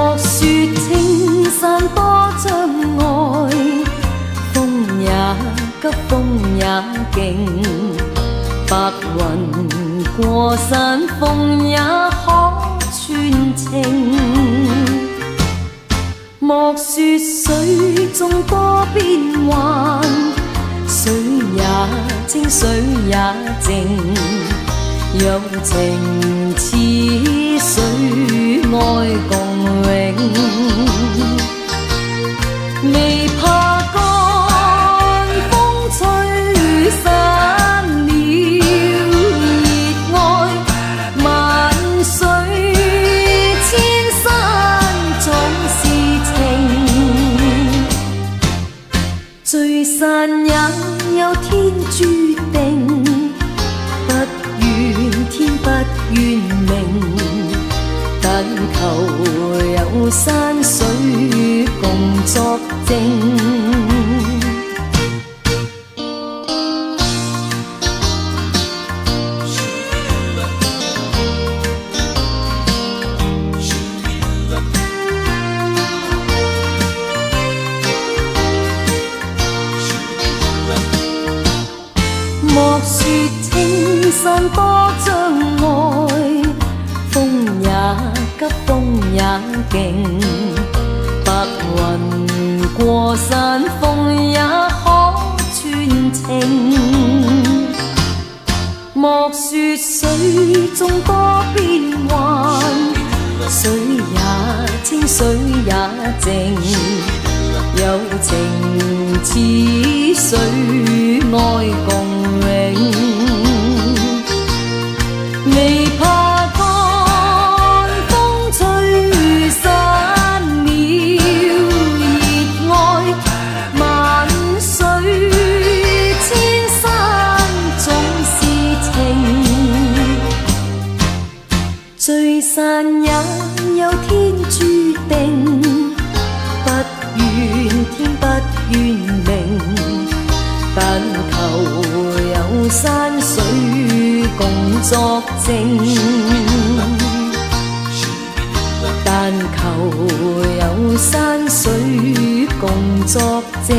莫說青山多障礙，風也急，風也勁，白雲過山峰也可傳情。莫說水中多變幻，水也清，水也靜，有情似水，愛共永。未怕乾，風吹散了熱愛，萬水千山總是情，聚散也有天注定，不怨天不怨命，但求有山水共作證。莫說青山多障礙，風也急，風也勁，白雲過山峰也可傳情。莫說水中多變幻，水也清，水也靜，有情似水，愛共永。未怕乾，風吹散了熱愛，萬水千山總是情，聚散也有天注定，不怨天不怨命，但求有山水共作證，但求有山水共作證。